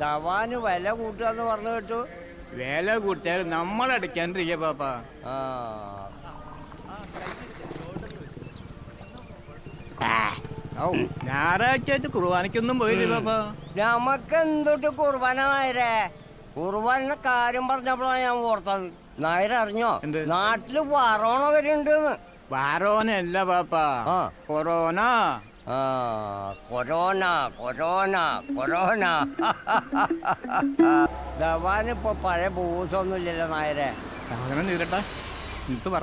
ധവാന് വില കൂട്ടുകയെന്ന് പറഞ്ഞു കേട്ടു. വില കൂട്ടിയാൽ നമ്മളടിക്കാണ്ടിരിക്ക പാപ്പാ. ഞായറാഴ്ചയായിട്ട് കുർബാനയ്ക്കൊന്നും പോയില്ലേ പാപ്പാ? നമുക്ക് എന്തൊട്ട് കുർബാന നായരെ? കുർബാന കാര്യം പറഞ്ഞപ്പോഴാണ് ഞാൻ ഓർത്തത്. നായർ അറിഞ്ഞോ നാട്ടില് വറോണ വരുന്നുണ്ടെന്ന്? വറോനല്ല പാപ്പാ, കൊറോണ. Corona corona corona. ധവാനിപ്പോ പഴയ ബൂസൊന്നുമില്ലല്ലോ നായരെ.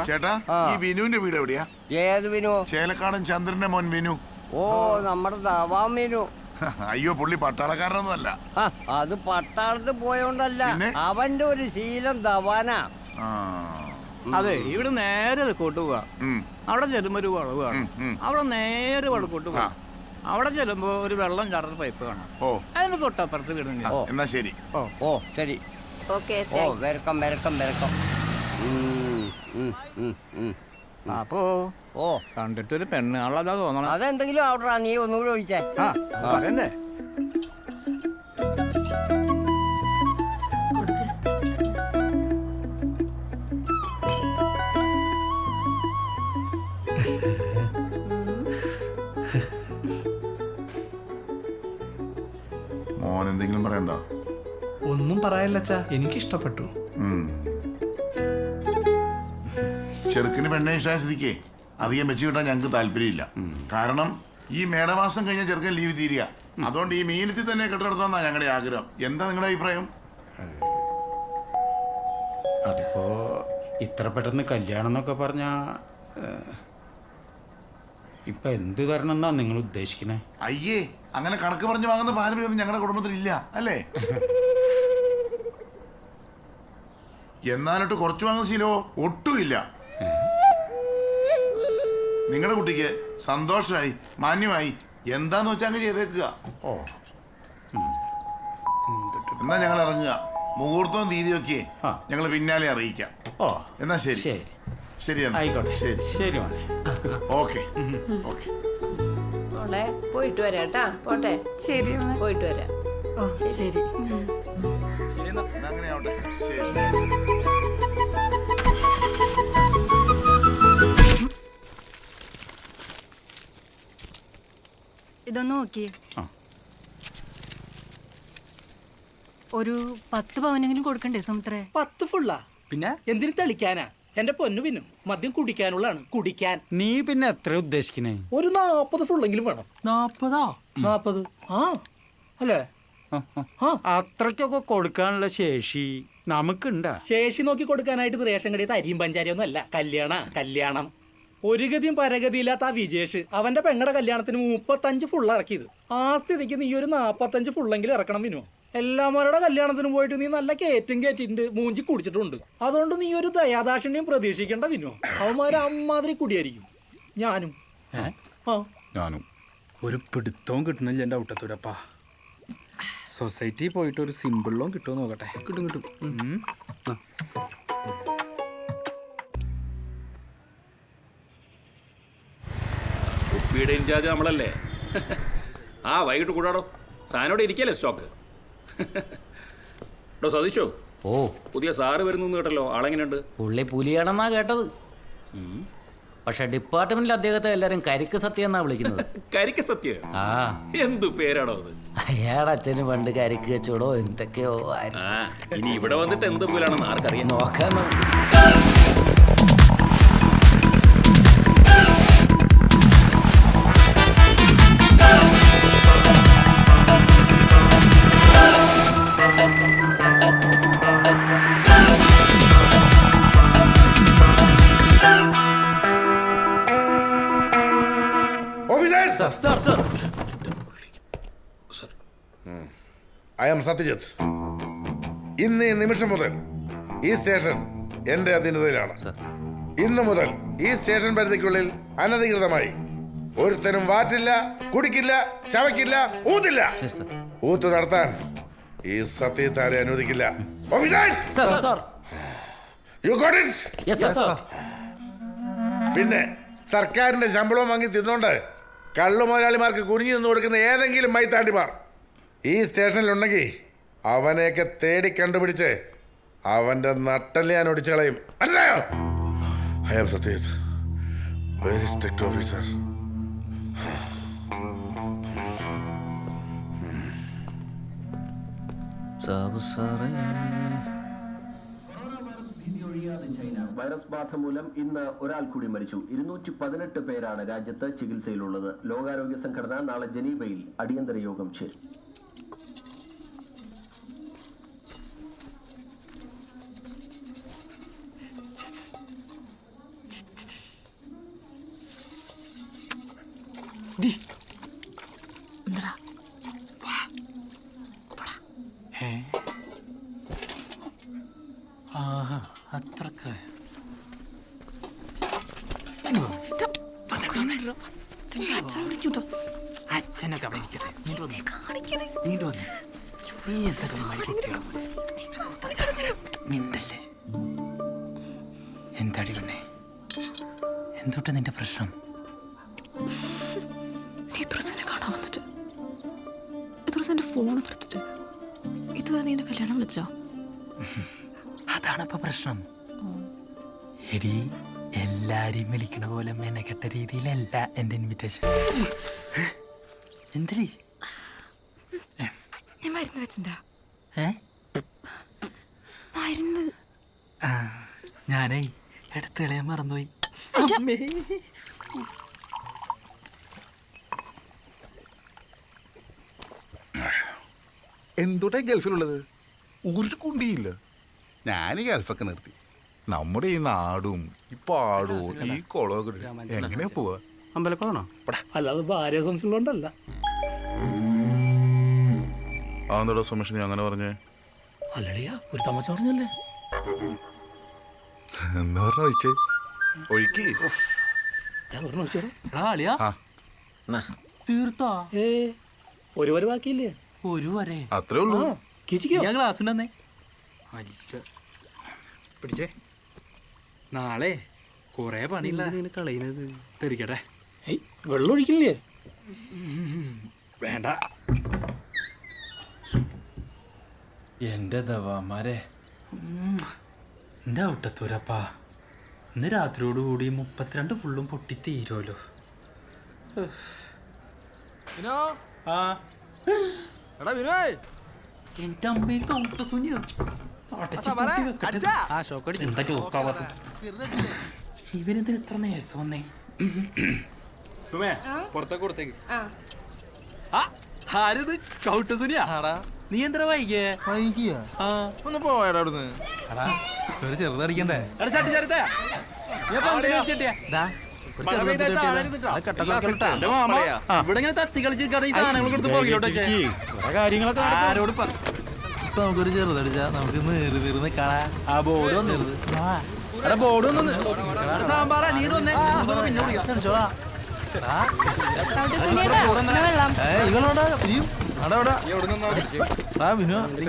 ചേട്ടാ, ഈ വിനുവിന്റെ വീട് എവിടെയാ? ഏത് വിനു? ചേലക്കാടൻ ചന്ദ്രന്റെ മോൻ വിനു. ഓ, നമ്മുടെ ധവാൻ വിനു. അയ്യോ, പുള്ളി പട്ടാളക്കാരനൊന്നും അല്ല. അത് പട്ടാളത്ത് പോയോണ്ടല്ല, അവന്റെ ഒരു ശീലം ധവാനാ. അതെ, ഇവിടെ നേരെ കൊട്ടുപോവാ. അവിടെ ചെല്ലുമ്പോ ഒരു വളവ് കാണും, അവിടെ നേരെ വളക്കോട്ട് പോവാ. അവിടെ ചെല്ലുമ്പോ ഒരു വെള്ളം ചാടുന്ന പൈപ്പ് കാണാം. അതിന് തൊട്ടപ്പുറത്ത് വീടുന്നില്ല. എന്നാ ശരി. ഓ ശരി. ഓ, വെൽക്കം വെൽക്കം വെൽക്കം. അപ്പോ കണ്ടിട്ടൊരു പെണ്ണ് ആളതാ തോന്നണം. അതെന്തെങ്കിലും ആവട്ടെ, നീ ഒന്നുകൂടി ഒഴിച്ചേ. പറയണ്ടേ? മോൻ എന്തെങ്കിലും പറയണ്ട? ഒന്നും പറയാനില്ലച്ചാ, എനിക്കിഷ്ടപ്പെട്ടു. ചെറുക്കിന് പെണ്ണെ ഇഷ്ടാസ്ഥിതിക്കേ അധികം വെച്ച് കിട്ടാൻ ഞങ്ങൾക്ക് താല്പര്യമില്ല. കാരണം ഈ മേടമാസം കഴിഞ്ഞ ചെറുക്കൻ ലീവ് തീരുക. അതുകൊണ്ട് ഈ മീനത്തിൽ തന്നെ കെട്ടിടത്തണമെന്നാ ഞങ്ങളുടെ ആഗ്രഹം. എന്താ നിങ്ങളുടെ അഭിപ്രായം? അതിപ്പോ ഇത്ര പെട്ടെന്ന് കല്യാണം എന്നൊക്കെ പറഞ്ഞാ ഇപ്പൊ എന്ത് തരണം എന്നാ നിങ്ങൾ ഉദ്ദേശിക്കണേ? അയ്യേ, അങ്ങനെ കണക്ക് പറഞ്ഞു വാങ്ങുന്ന പാരമ്പര്യമൊന്നും ഞങ്ങളുടെ കുടുംബത്തിലില്ല, അല്ലേ? എന്നാലിട്ട് കുറച്ച് വാങ്ങുന്ന ശീലമോ ഒട്ടുമില്ല. നിങ്ങളുടെ കുട്ടിക്ക് സന്തോഷമായി മാന്യമായി എന്താന്ന് വെച്ചാൽ അങ്ങ് ചെയ്തേക്കുക. എന്നാ ഞങ്ങൾ ഇറങ്ങുക. മുഹൂർത്തവും തീയതിയൊക്കെ ഞങ്ങൾ പിന്നാലെ അറിയിക്കാം. എന്നാ ശരി. ശരി, ആയിക്കോട്ടെ. ശരി ശരി. Okay okay. പോയിട്ട് വരാട്ടാ. പോട്ടെ. ശരി, പോയിട്ട് വരാം. ശരി. അങ്ങനെ ആവട്ടെ. ശരി. ഇതൊന്ന് നോക്കിയേ. ഒരു 10 പവനെങ്കിലും കൊടുക്കണ്ടേ സുമിത്രേ? 10 ഫുള്ളാ? പിന്നെ എന്തിനു തെളിക്കാനാ? എന്റെ പൊന്നു പിന്നു മദ്യം കുടിക്കാനുള്ളതാണ്, കുടിക്കാൻ. നീ പിന്നെ എത്ര ഉദ്ദേശിക്കണേ? ഒരു 40 ഫുള്ളെങ്കിലും വേണം. 40? ആ അല്ലേ? അത്രയ്ക്കൊക്കെ കൊടുക്കാനുള്ള ശേഷി നമുക്കുണ്ടാ? ശേഷി നോക്കി കൊടുക്കാനായിട്ട് റേഷൻ കടയിൽ അരിയും പഞ്ചാരിയൊന്നും അല്ല. കല്യാണം. ഒരു ഗതിയും പരഗതിയില്ലാത്ത ആ വിജേഷ് അവന്റെ പെങ്ങളുടെ കല്യാണത്തിന് 35 ഫുള്ള് ഇറക്കിയത്. ആ സ്ഥിതിക്ക് നീ ഒരു 45 ഫുള്ളെങ്കിലും ഇറക്കണം വിനു. എല്ലാവരുടെ കല്യാണത്തിന് പോയിട്ട് നീ നല്ല കയറ്റിട്ടുണ്ട്, മൂഞ്ചി കുടിച്ചിട്ടുണ്ട്. അതുകൊണ്ട് നീ ഒരു ദയാദാക്ഷിണ്യം പ്രതീക്ഷിക്കേണ്ട വിനു. അവന്മാര് അമ്മാതിരി കുടിയായിരിക്കും. ഞാനും ഒരു പിടുത്തവും കിട്ടുന്നില്ല എൻ്റെ ഔട്ടത്തൂരപ്പാ. സൊസൈറ്റി പോയിട്ട് ഒരു സിമ്പിൾ ലോൺ കിട്ടുമോ നോക്കട്ടെ. കിട്ടും. കുപ്പിയുടെ ഇൻചാർജ് നമ്മളല്ലേ? വൈകിട്ട് കൂടാടോ. സാധനോടെ ഇരിക്കല്ലേ സ്റ്റോക്ക്? സതീഷോ, പുതിയ സാറ് വരുന്നു കേട്ടല്ലോ. ആളെങ്ങനെയുണ്ട്? പുള്ളി പുലിയാണെന്നാ കേട്ടത്. പക്ഷെ ഡിപ്പാർട്ട്മെന്റിൽ അദ്ദേഹത്തെ എല്ലാരും കരിക്ക് സത്യം എന്നാ വിളിക്കുന്നത്. കരിക്ക് സത്യം? എന്തു പേരാണോ അത്? അയാളുടെ അച്ഛന് പണ്ട് കരിക്ക് വെച്ചോടോ എന്തൊക്കെയോ. ഇനി ഇവിടെ വന്നിട്ട് എന്ത് പോലാണെന്ന് ആർക്കറിയാം. നോക്കാൻ I am സത്യജിത്ത്. ഇന്ന് ഈ നിമിഷം മുതൽ ഈ സ്റ്റേഷൻ എന്റെ അധീനതയിലാണ്. ഇന്നു മുതൽ ഈ സ്റ്റേഷൻ പരിധിക്കുള്ളിൽ അനധികൃതമായി ഒരുത്തരും വാറ്റില്ല, കുടിക്കില്ല, ചവയ്ക്കില്ല, ഊത്തില്ല. ഊത്ത് നടത്താൻ ഈ സത്യത്താരെ അനുവദിക്കില്ല. പിന്നെ സർക്കാരിന്റെ ശമ്പളവും വാങ്ങി തിന്നുകൊണ്ട് കള്ളു മുതലാളിമാർക്ക് കുനിഞ്ഞു നിന്ന് കൊടുക്കുന്ന ഏതെങ്കിലും മൈത്താണ്ടിമാർ ഈ സ്റ്റേഷനിലുണ്ടെങ്കിൽ അവനെയൊക്കെ തേടി കണ്ടുപിടിച്ച് അവന്റെ നട്ടല് ഞാൻ ഒടിച്ചു കളയും. I am Satyajit, very strict officer. Virus ബാധ മൂലം ഇന്ന് ഒരാൾ കൂടി മരിച്ചു. 218 പേരാണ് രാജ്യത്ത് ചികിത്സയിലുള്ളത്. ലോകാരോഗ്യ സംഘടന നാളെ ജനീവയിൽ അടിയന്തര യോഗം ചേരും. അത്രക്ക് അച്ഛനൊക്കെ അവിടെ ഇരിക്കട്ടെ. മിണ്ടല്ലേ. എന്താടി പിന്നെ എന്തുട്ട് നിന്റെ പ്രശ്നം? കാണാൻ വന്നിട്ട് എത്ര ദിവസം എന്റെ ഫോൺ എടുത്തിട്ട് ഇതുവരെ നീ എന്നെ കല്യാണം വിളിച്ചോ? അതാണിപ്പോ പ്രശ്നം. എടി, എല്ലാരെയും വിളിക്കണ പോലെ മെനക്കെട്ട രീതിയിലല്ല എന്റെ ഇൻവിറ്റേഷൻ. എന്തിരി ഞാൻ മരുന്ന് വെച്ചിട്ടുണ്ടാ? മരുന്ന് ഞാനേ എടുത്ത് കളയാൻ മറന്നുപോയി. എന്തുട്ടാ ഗൾഫിലുള്ളത്? ഒരു കുണ്ടിയില്ല. ഞാൻ ഈ ഗൾഫൊക്കെ നിർത്തി. നമ്മുടെ ഈ നാടും ഈ പാടവും ഈ കുളമൊക്കെ എങ്ങനെയാ പോവാ? അമ്പലക്കുളമാണോ? അല്ലാതെ ഭാര്യ സംശയമുള്ളതുകൊണ്ടല്ല. അതെന്താ സുമേഷ് നീ അങ്ങനെ പറഞ്ഞേ? അല്ലടിയാ, ഒരു തമാശ പറഞ്ഞല്ലേ. എന്താ പറഞ്ഞ ഒഴിച്ചേ? ഒഴുക്കി തീർത്തോ? ഒരു വരെ ബാക്കിയില്ലേ? ഒരു വരെ അത്രേ ഉള്ളൂ. ക്ലാസ് ഉണ്ടെന്നേ. പിടിച്ചേ. നാളെ കൊറേ പണിയില്ല കളയുന്നത്. തെറിക്കട്ടെ. വെള്ളം ഒഴിക്കില്ലേ? വേണ്ട. എന്റെ ദവാമാരെ, എന്റെ ഔട്ടത്തൂരപ്പാ, ഇന്ന് രാത്രിയോടുകൂടി 32 ഫുള്ളും പൊട്ടിത്തീരുമല്ലോ. എന്റെ അമ്മയ്ക്ക് ഔട്ട സുനിയോ എന്താ ചോക്കാവാത്ത ഇവനെന്തിന് ഇത്ര നേരത്തെ വന്നേ? സുമേ പുറത്തേക്ക് കൊടുത്തേക്ക്. ആരിത്? കൗട്ട സുനിയാ? നീ എന്താ വൈകിയ? ഒന്ന് പോയാടാ അവിടുന്ന്. ഒരു ചെറുതടിക്കണ്ടേ? ഇവിടെ ഇങ്ങനെ തത്തി കളിച്ചിരിക്കാതെ ഈ സാധനങ്ങൾ കൊടുത്ത് പോകിലോട്ടെ. ആരോട് നമുക്കൊരു ചെറുതടിച്ചാ നമുക്ക് നീർന്ന് കാണാ. ആ ബോർഡ് വന്നിരുന്നു. ബോർഡ് വന്നു. സാമ്പാറാ നീട് വന്നേ.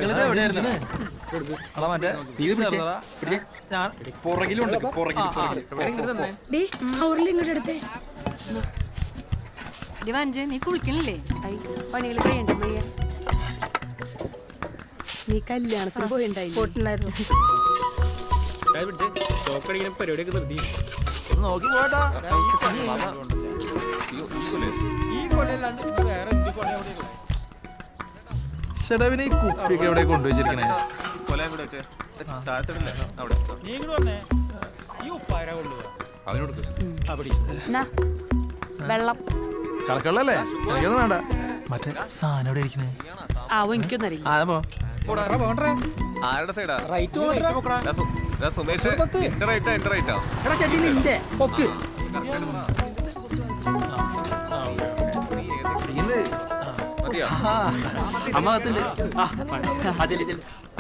പിന്നെ വിളിക്കാം. പുറകിലുണ്ട്. നീ കുളിക്കണില്ലേ? പണികൾ കഴിയണ്ട. നീ കല്യാണത്തിന് പോയിണ്ടായിരുന്നു. പരിപാടിയൊക്കെ നിർത്തി നോക്കി പോട്ടാ. ഷെഡവിനെ ഈ കുപ്പിയൊക്കെ എവിടെ കൊണ്ടുവച്ചിരിക്കണേ? വെള്ളം കലക്കള്ളല്ലേ? എനിക്കൊന്നും വേണ്ട. മറ്റേ സാധനം എവിടെ ഇരിക്കണേ? ആവോ എനിക്കൊന്നറിയില്ല. ആരുടെ സൈഡാ? സുമേഷ്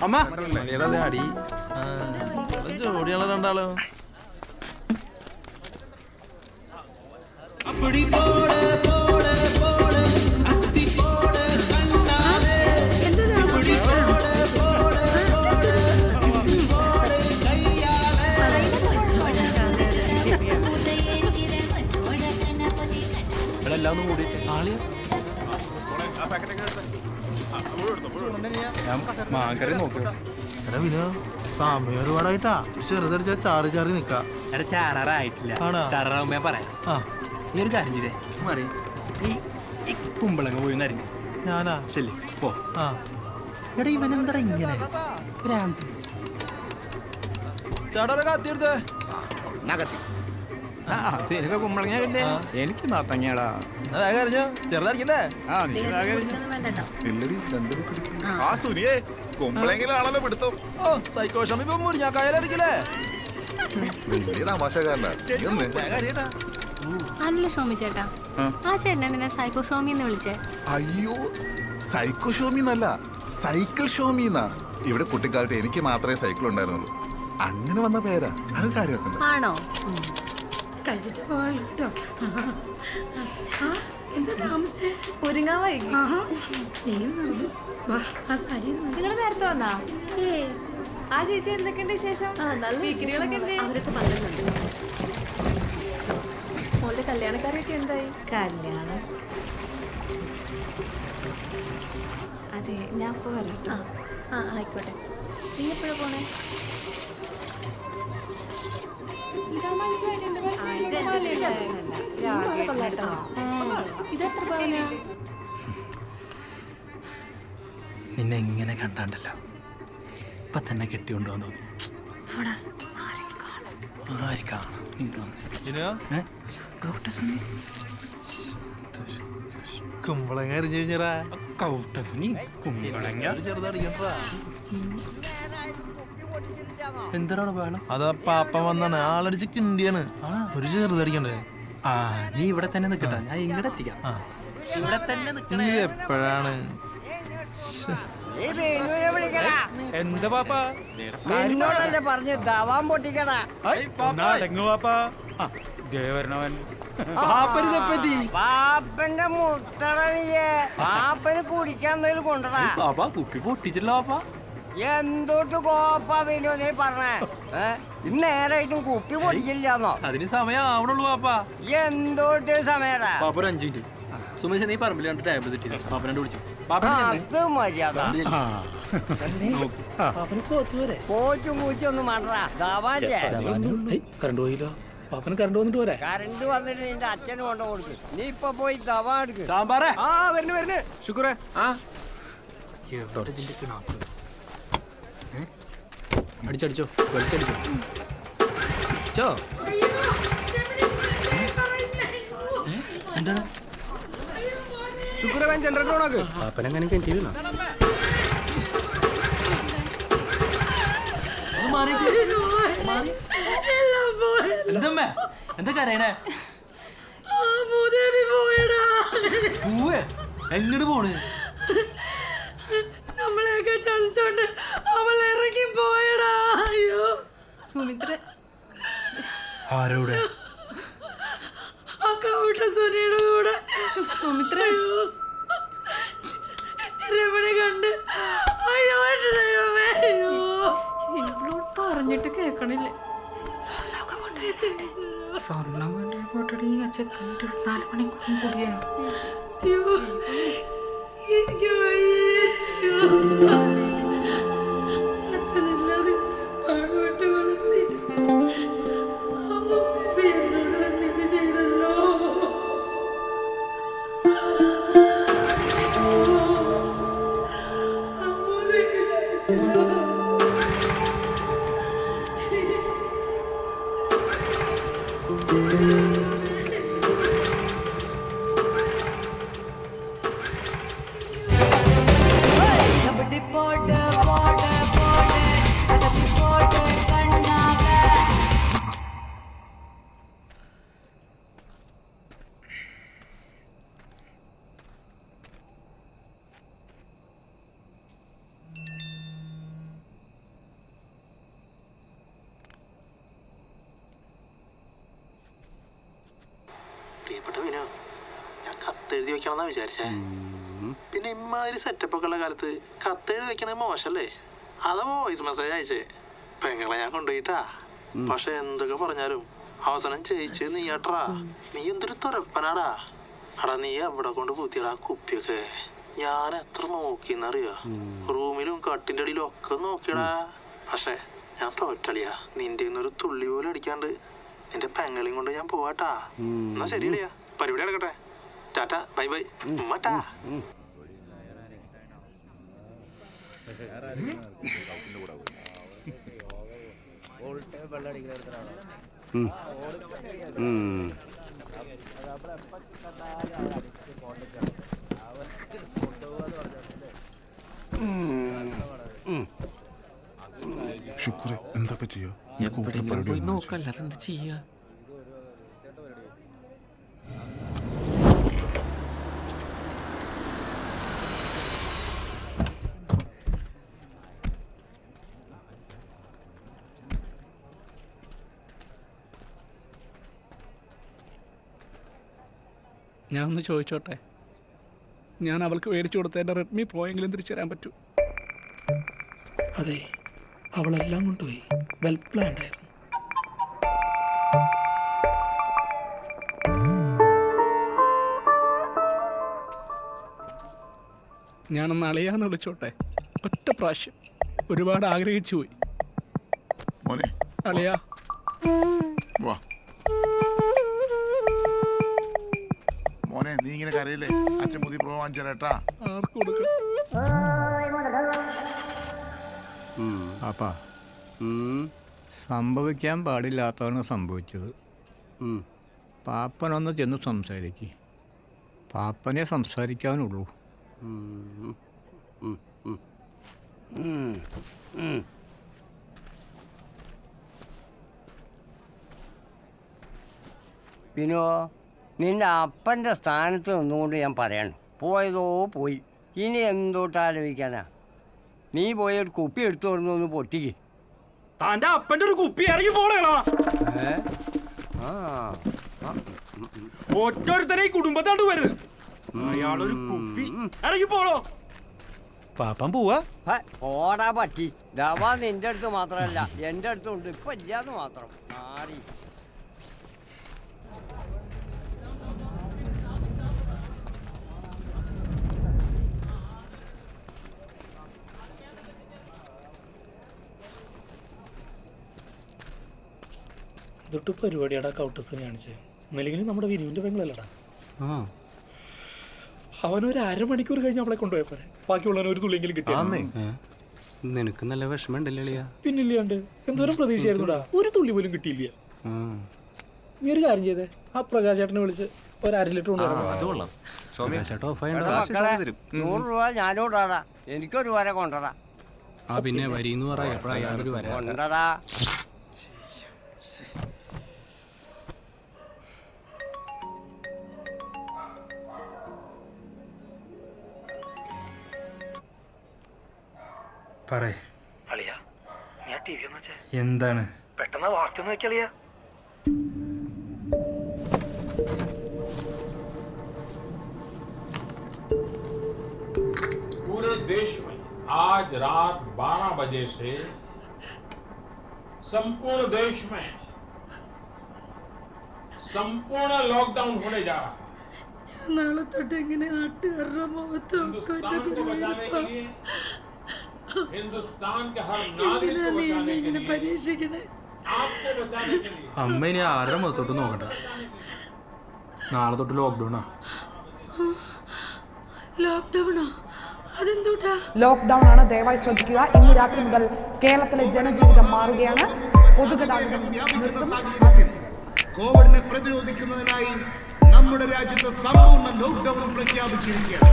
അമ്മ അടി ജോഡിയുള്ള രണ്ടാളും. എല്ലാം കൂടി ആളിയാ. ഞാൻ മാങ്കറി നോക്കിയോ. എടാ വിനോ, സമയം ഒരുപാടായിട്ടാ. ചെറുതടിച്ചാ ചാറി ചാറി നിക്കാ. എടാ ചാറാറായിട്ടില്ല. ചാറാറാകുമ്പോ ഞാൻ പറയാം. ഈ ഒരു കാര്യം ചെയ്തേ മാറി ഈ കുമ്പളങ്ങ പോയി നരിഞ്ഞു. ഞാനാ ശരി പോ. എടാ ഇവനെന്താ ഇങ്ങനെ ഭ്രാന്ത്. ചേട്ടാ കത്തിയെടുത്തേ. എനിക്ക് കുമ്പളങ്ങ കിട്ടേ, എനിക്ക് നാത്തങ്ങടാ. ചെറുതടിക്കണ്ടേ? ആ സുനിയെ കുമ്പളെങ്കിലാണല്ലോ പിടുത്തം. ഓ സൈക്കോഷം ഇപ്പൊ മുരിഞ്ഞാക്കായാലായിരിക്കില്ലേ? വലിയ തമാശക്കാരനാ. അല്ല ഷോമി ചേട്ടാ, ആ ചേട്ടൻ എന്തിനാ സൈക്കോ ഷോമി എന്ന് വിളിച്ചേ? അയ്യോ, സൈക്കോ ഷോമി എന്നല്ല, സൈക്കിൾ ഷോമി എന്നാ. ഇവിടെ കുട്ടിക്കാലത്ത് എനിക്ക് മാത്രമേ സൈക്കിൾ ഉണ്ടായിരുന്നുള്ളൂ. അങ്ങനെ വന്ന പേരാ. അത് കാര്യമാക്കണ്ട. ആണോ? കഴിച്ചിട്ട് പോകാൻ കേട്ടോ. എന്താ താമസിച്ചേ? ഒരുങ്ങാൻ വൈകി. എങ്ങനെ നടന്നു? വാ, ആ സാരി നിങ്ങൾ നേരത്തെ വന്നാ? ആ ചേച്ചി എന്തൊക്കെയുണ്ട് വിശേഷം? വീക്കിലികളൊക്കെ എന്തേ? അവരൊക്കെ പറഞ്ഞിട്ടുണ്ട്. മോളുടെ കല്യാണക്കാരൊക്കെ എന്തായി? കല്യാണം അതെ, ഞാൻ ഇപ്പൊ വരാം. ആയിക്കോട്ടെ. നീ എപ്പോഴാ പോണേ? ഇതെത്ര പവനാ? നിന്നെ എങ്ങനെ കണ്ടാണ്ടല്ലോ ഇപ്പൊ തന്നെ കെട്ടിക്കൊണ്ടുവന്നു. ആര് കാണും? കുമ്പളങ്ങ എറിഞ്ഞു കഴിഞ്ഞാ കുമ്പളങ്ങ ചെറുതടിക്കണ്ടാ. എന്തിനാണ് ബഹളം? അതാ പാപ്പ വന്നാണ്, ആളടിച്ച് കിണ്ടിയാണ്. ഒരു ചെറുതടിക്കണ്ടേ? ആ നീ ഇവിടെ തന്നെ നിക്കട്ടെ, ഞാൻ ഇങ്ങോട്ട് എത്തിക്കാം. ഇവിടെ തന്നെ നീ എപ്പോഴാണ്? എന്താ പാപ്പ? എന്നോടല്ലേ പറഞ്ഞ് ദവാൻ പൊട്ടിക്കടാ. പാപ്പന്റെ മുത്തടനിയെ പാപ്പന് കുടിക്കാൻ എന്തെങ്കിലും കൊണ്ടടാ. കുപ്പി പൊട്ടിച്ചില്ല പാപ്പ. എന്തോട്ട് കോപ്പാ വിനോ നീ പറഞ്ഞേ? നേരായിട്ടും കുപ്പി പൊടിക്കില്ലാന്നോ? അതിന് സമയം ആവണുള്ളൂ പാപ്പ. എന്തോട്ട് സമയടാ? പാപ്പ ഒരു 5 മിനിറ്റ്. സുമേഷ് നീ പറമ്പിൽ രണ്ട് ടേബിൾ സെറ്റ് ചെയ്തു. പാപ്പനെ വിളിച്ചു. അത് മര്യാദ. കോച്ചും കൂച്ചും ഒന്നും വേണ്ടടാ. ദവാല്ലേ കറണ്ട് പോയില്ലോ. പാപ്പന് കറണ്ട് വന്നിട്ട് പോരെ? കറണ്ട് വന്നിട്ട് നിന്റെ അച്ഛന് കൊണ്ട് കൊടുക്ക്. നീ ഇപ്പൊ പോയി ദവാ എടുക്ക്. സാമ്പാറേ വരുന്നു ശുക്രേ. അടിച്ചടിച്ചോ, വലിച്ചടിച്ചോ. എന്താണ് ശുക്രവൻ ജനറേറ്റർ ഓണാക്ക്. പാപ്പനെങ്ങനെ കെട്ടി വീണോ? എന്തമ്മേ എന്താ കരയണേ? പൂവേ എങ്ങോട്ട് പോണ്? നമ്മളെയൊക്കെ ചതിച്ചോണ്ട് അവൾ ഇറങ്ങി പോയടാ. അയ്യോ സുമിത്ര ആരോടെ? ആ കൗട്ട സുനിയുടെ കൂടെ. സുമിത്ര രമണി കണ്ട് അയ്യോ എന്റെ ദൈവമേ. അയ്യോ ഇവളോട് പറഞ്ഞിട്ട് കേക്കണില്ലേ? സ്വർണ്ണം വേണ്ടി പോട്ടടി. ആ ചെക്കൻ 24 മണിക്കൂറും കൂടിയാ. അയ്യോ എനിക്ക് വയ്യേ. അച്ഛനില്ലാതെ പാടുപെട്ട് വളർത്തിയിട്ട് അമ്മ എന്നോട് തന്നെ ഇത് ചെയ്തല്ലോ. അമ്മ ഇതൊക്കെ ചെയ്യിച്ചല്ലോ. പ്രിയപ്പെട്ട വിനോ, ഞാൻ കത്തെഴുതി വെക്കണമെന്നാ വിചാരിച്ചേ. പിന്നെ ഇമ്മാതിരി സെറ്റപ്പ് ഒക്കെ ഉള്ള കാലത്ത് കത്തെഴുതി വെക്കണത് മോശല്ലേ? അതാ വോയിസ് മെസ്സേജ് അയച്ചേ. പെങ്ങളെ ഞാൻ കൊണ്ടുപോയിട്ടാ. പക്ഷെ എന്തൊക്കെ പറഞ്ഞാലും അവസാനം ജയിച്ചത് നീയാട്ടാ. നീ എന്തൊരു തുരപ്പനാടാ. അടാ നീ എവിടെ കൊണ്ട് കുത്തിയടാ കുപ്പിയൊക്കെ? ഞാൻ എത്ര നോക്കിന്നറിയാ, റൂമിലും കട്ടിന്റെ അടിയിലും ഒക്കെ നോക്കിയടാ. പക്ഷേ ഞാൻ തോറ്റളിയാ. നിന്റെ ഒരു തുള്ളി പോലും അടിക്കാണ്ട് നിന്റെ പെങ്ങളെയും കൊണ്ട് ഞാൻ പോവാട്ടാ. എന്നാ ശരിയല്ലയാ, പരിപാടി നടക്കട്ടെ. ടാറ്റ, ബൈ ബൈ, ഉമ്മട്ടാ. ശുക്ര എന്താ ചെയ്യോ? നോക്കല്ലാതെ എന്താ ചെയ്യാ? ഞാൻ ഒന്ന് ചോദിച്ചോട്ടെ, ഞാൻ അവൾക്ക് മേടിച്ചു കൊടുത്ത എൻ്റെ റെഡ്മി പ്രോ എങ്കിലും തിരിച്ചു തരാൻ പറ്റൂ? അതെ, അവളെല്ലാം കൊണ്ടുപോയി. വെൽ പ്ലാൻഡ് ആയിരുന്നു. ഞാനൊന്ന് അളിയാന്ന് വിളിച്ചോട്ടെ, ഒറ്റ പ്രാവശ്യം. ഒരുപാട് ആഗ്രഹിച്ചു പോയി. അളിയാ മോനെ, നീ ഇങ്ങനെ കരയില്ലേ? അച്ഛൻ പുതിയ പ്രോ വാങ്ങിച്ചേട്ടാ. പാപ്പാ, സംഭവിക്കാൻ പാടില്ലാത്തവണ് സംഭവിച്ചത്. പാപ്പനൊന്ന് ചെന്ന് സംസാരിക്ക്. പാപ്പനെ സംസാരിക്കാനുള്ളൂ. പിന്നോ നിന്റെ അപ്പൻ്റെ സ്ഥാനത്ത് നിന്നുകൊണ്ട് ഞാൻ പറയണം, പോയതോ പോയി. ഇനി എന്തോട്ട് ആലോചിക്കാനാ? നീ പോയി ഒരു കുപ്പി എടുത്തു കൊടുന്നൊന്ന് പൊട്ടിക്ക്. തന്റെ അപ്പന്റെ ഒരു കുപ്പി ഇറങ്ങി പോളാ. ഒറ്റൊരുത്തരെ ഈ കുടുംബത്താണ്ട് വരുന്നത്. അയാളൊരു കുപ്പി ഇറങ്ങി പോളോ. പാപ്പം പോവാ? ഓടാ പറ്റി. ദവാ നിന്റെ അടുത്ത് മാത്രമല്ല എൻ്റെ അടുത്തുണ്ട്. ഇപ്പൊ ഇല്ലാന്ന് മാത്രം. മാറി ഇതൊട്ട് പരിപാടിയാടാ കൗട്ടസ് കാണിച്ചേ. ഇന്നലെങ്കിലും നമ്മുടെ വിനുവിൻ്റെ പെങ്ങളല്ലടാ. അവനൊരു അരമണിക്കൂർ കഴിഞ്ഞ് അവളെ കൊണ്ടുപോയപ്പോലെ ബാക്കിയുള്ളവൻ ഒരു തുള്ളിയെങ്കിലും കിട്ടിയാ. നിനക്ക് നല്ല വിഷമമുണ്ടല്ലേ? പിന്നില്ലാണ്ട് എന്തോരം പ്രതീക്ഷയായിരുന്നുടാ, ഒരു തുള്ളി പോലും കിട്ടിയില്ല. നീ ഒരു കാര്യം ചെയ്തേ, ആ പ്രകാശ് ചേട്ടനെ വിളിച്ച് ഒരു 1/2 ലിറ്റർ കൊണ്ടുവരാം. 100 രൂപ ഞാനോടാടാ, എനിക്കൊരു വര കൊണ്ടടാ. പിന്നെ വരീന്ന് കൊണ്ടടാ. എന്താണ് പെട്ടെന്ന് വാർത്ത നോക്കിയാ? पूरे देश में आज रात 12 बजे से संपूर्ण देश में संपूर्ण लॉकडाउन होने जा रहा है। നാളെ തൊട്ട് എങ്ങനെ നാട്ടുകാരുടെ മുഖത്ത് हिंदुस्तान के हर नागरिक को बचाने के लिए, പരീക്ഷിക്കണേ? आपको बचाने के लिए അമ്മ ഇനി ആരുടെ മുഖത്തോട്ട് നോക്കണ്ട. നാളെ തൊട്ട് ലോക്ക്ഡൌണാ. ലോക്ക്ഡൌണോ? അതെന്തൂട്ടാ? ലോക്ക്ഡൌൺ ആണ്, ദയവായി ശ്രദ്ധിക്കുക. ഇന്ന് രാത്രി മുതൽ കേരളത്തിലെ ജനജീവിതം മാറുകയാണ്. പൊതുഗതാഗതം നിർത്തും. കോവിഡിനെ പ്രതിരോധിക്കുന്നതിനായി നമ്മുടെ രാജ്യത്ത് സമ്പൂർണ്ണ ലോക്ക്ഡൌൺ പ്രഖ്യാപിച്ചിരിക്കുകയാണ്.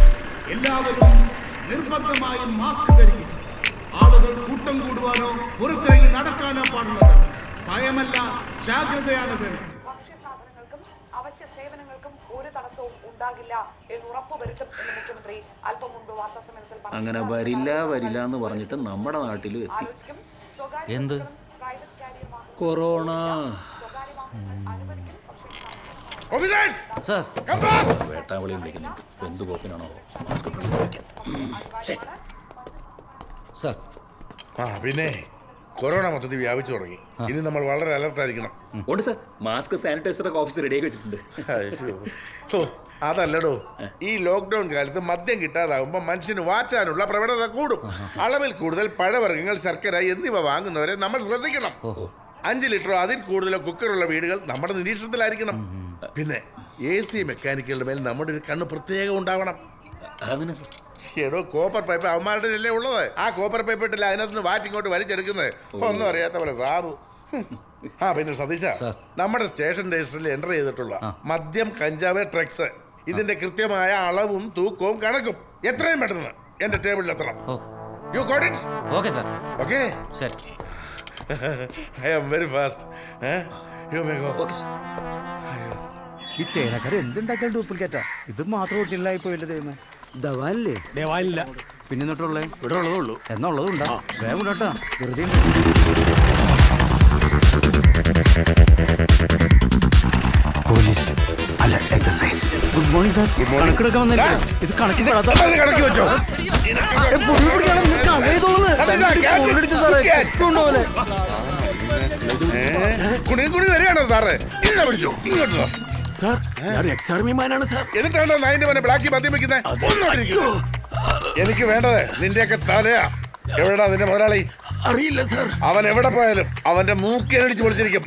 എല്ലാവരും നിർബന്ധമായും മാസ്ക് ധരിക്കും. ആളുകൾ കൂട്ടം കൂടുവാനോ പുറത്തിറങ്ങി നടക്കാനോ പാടുള്ളതല്ല. ഭയമല്ല, ജാഗ്രതയാണ് വേണ്ടത്. ഭക്ഷ്യസാധനങ്ങൾക്കും അവശ്യ സേവനങ്ങൾക്കും ഒരു തടസ്സവും ഉണ്ടാകില്ല എന്ന് ഉറപ്പുവരുത്തും എന്ന് മുഖ്യമന്ത്രി അല്പം മുമ്പ് വാർത്താ സമ്മേളനത്തിൽ പറഞ്ഞു. അങ്ങനെ വരില്ല എന്ന് പറഞ്ഞിട്ട് നമ്മുടെ നാട്ടിൽ എത്തി. എന്ത് കൊറോണ? സാർ, വേട്ടാവളി വിളിക്കുന്നുണ്ട്. എന്ത് കോപ്പിനാണോ? സാർ, പിന്നെ കൊറോണ മൊത്തത്തിൽ വ്യാപിച്ചു തുടങ്ങി. ഇനി നമ്മൾ വളരെ അലർട്ടായിരിക്കണം. ഉണ്ട് സാർ. മാസ്ക്, സാനിറ്റൈസറൊക്കെ ഓഫീസിൽ റെഡിയാക്കി വെച്ചിട്ടുണ്ട്. അതല്ലടോ, ഈ ലോക്ക്ഡൌൺ കാലത്ത് മദ്യം കിട്ടാതാകുമ്പോൾ മനുഷ്യന് വാറ്റാനുള്ള പ്രവണത കൂടും. അളവിൽ കൂടുതൽ പഴവർഗ്ഗങ്ങൾ, ശർക്കര എന്നിവ വാങ്ങുന്നവരെ നമ്മൾ ശ്രദ്ധിക്കണം. 5 ലിറ്ററോ അതിൽ കൂടുതലോ കുക്കറുള്ള വീടുകൾ നമ്മുടെ നിരീക്ഷണത്തിലായിരിക്കണം. പിന്നെ AC മെക്കാനിക്കുകളുടെ മേൽ നമ്മുടെ ഒരു കണ്ണ് പ്രത്യേകം ഉണ്ടാവണം. എടോ, കോപ്പർ പൈപ്പ് അവന്മാരുടെ അല്ലേ ഉള്ളത്. ആ കോപ്പർ പൈപ്പ് ഇട്ടില്ല അതിനകത്ത് വാറ്റിങ്ങോട്ട് വലിച്ചെടുക്കുന്നത്. ഒന്നും അറിയാത്ത പോലെ സാബു. ആ പിന്നെ സതീശ, നമ്മുടെ സ്റ്റേഷൻ രജിസ്റ്ററിൽ എൻ്റർ ചെയ്തിട്ടുള്ള മദ്യം, കഞ്ചാവ്, ഡ്രഗ്സ് ഇതിന്റെ കൃത്യമായ അളവും തൂക്കവും കണക്കും എത്രയും പെട്ടെന്ന് എന്റെ ടേബിളിൽ എത്തണം. You got it? Okay sir. Okay sir. I am very fast. You may go. Okay sir. ഈ ചേനക്കാർ എന്തുണ്ടാക്കാൻ ഡ്യൂപ്ലിക്കേറ്റാ? ഇത് മാത്രം ഒട്ടില്ലായി പോയില്ല ദൈവമേ. ദവാനില്ലേ? ദവാനില്ല. പിന്നെ തൊട്ടുള്ളേ ഇവിടെ ഉള്ളതേ ഉള്ളൂ. എന്നുള്ളതുണ്ടോ? വേഗം കേട്ടോ, വെറുതെ പോലീസ് അല്ല എക്സസൈസ്. Good morning sir. കണക്കെടുക്കാൻ വന്നില്ല. ഇത് കണക്കി വെച്ചോ. വരികയാണോ സാറേ? ഇങ്ങനെ പിടിച്ചോ, ഇങ്ങോട്ടോ സാർ. ഞാൻ എക്സ് ആർമിമാനാണ് സാർ. എന്നിട്ടാണോ നായിന്റെ മോനെ ബ്ലാക്കി മദ്യം വെക്കുന്നത്? എനിക്ക് വേണ്ടത് നിന്റെയൊക്കെ തലയാ. എവിടെടാ നിന്റെ മുതലാളി? അറിയില്ല സാർ. അവൻ എവിടെ പോയാലും അവന്റെ മൂക്കിനടിച്ച് പൊളിച്ചിരിക്കും.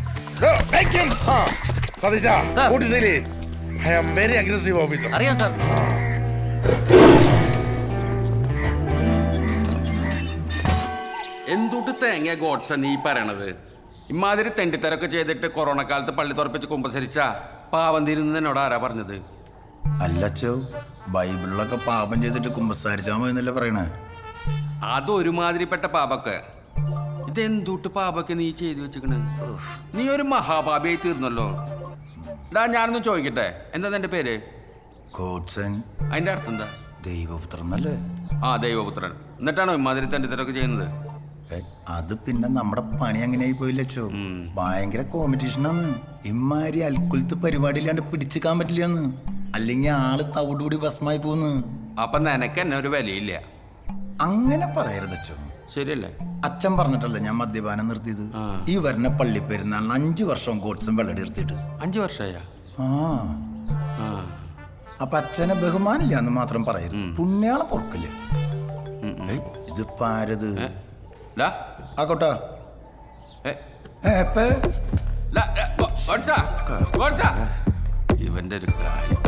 സതീശ, കൂട്ടിത്തിരി. I am very aggressive officer. അറിയാം സാർ. എന്തുട്ട് തേങ്ങ ഗോഡ്സ നീ പറയണത്? ഇമാതിരി തെണ്ടിത്തരൊക്കെ ചെയ്തിട്ട് കൊറോണ കാലത്ത് പള്ളി തുറപ്പിച്ച് കുമ്പസരിച്ച പാവം തീരുന്നതിനോട് ആരാ പറഞ്ഞത്? അല്ലച്ചോ, ബൈബിളിലൊക്കെ പാപം ചെയ്തിട്ട് കുമ്പസാരിച്ചാ മതി എന്നല്ലേ പറയണേ. അതൊരുമാതിരിപ്പെട്ട പാപൊക്കെ. ഇതെന്തുട്ട് പാപൊക്കെ നീ ചെയ്തു വെച്ചിക്കണ്? നീ ഒരു മഹാപാപിയായി തീർന്നല്ലോ. ഞാനൊന്ന് ചോദിക്കട്ടെ, എന്താ നിന്റെ പേര്? ഗോഡ്സൺ. അതിന്റെ അർത്ഥം എന്താ? ദൈവപുത്രൻ അല്ലേ? ആ, ദൈവപുത്രൻ. എന്നിട്ടാണോ ഇമാതിരി തെണ്ടിത്തരൊക്കെ ചെയ്യുന്നത്? അത് പിന്നെ നമ്മുടെ പണി അങ്ങനെയായി പോയില്ലച്ചോ. ഭയങ്കര കോമ്പറ്റീഷനാണ്. ഇമ്മാരി അൽക്കുലത്ത് പരിപാടിയില്ലാണ്ട് പിടിച്ചിക്കാൻ പറ്റില്ലെന്ന്. അല്ലെങ്കിൽ ആള് തവിടുകൂടി ഭസ്മായി പോന്ന്. അപ്പൊ നിനക്ക് എന്നെ ഒരു വിലയില്ല. അങ്ങനെ പറയരുതച്ചോ. ശരിയല്ലേ? അച്ഛൻ പറഞ്ഞിട്ടല്ലേ ഞാൻ മദ്യപാനം നിർത്തിയത്. ഈ വരുന്ന പള്ളി പെരുന്നാളിന് 5 വർഷം ഗോഡ്സും വെള്ളടി നിർത്തിയിട്ട്. 5 വർഷമായ? അപ്പൊ അച്ഛനെ ബഹുമാനില്ല എന്ന് മാത്രം പറയരുത്. പുണ്യാളം പൊറക്കില്ല. ഇതിപ്പോ ആരത്? ആക്കോട്ടാ. ഇവന്റെ ഒരു കാര്യം.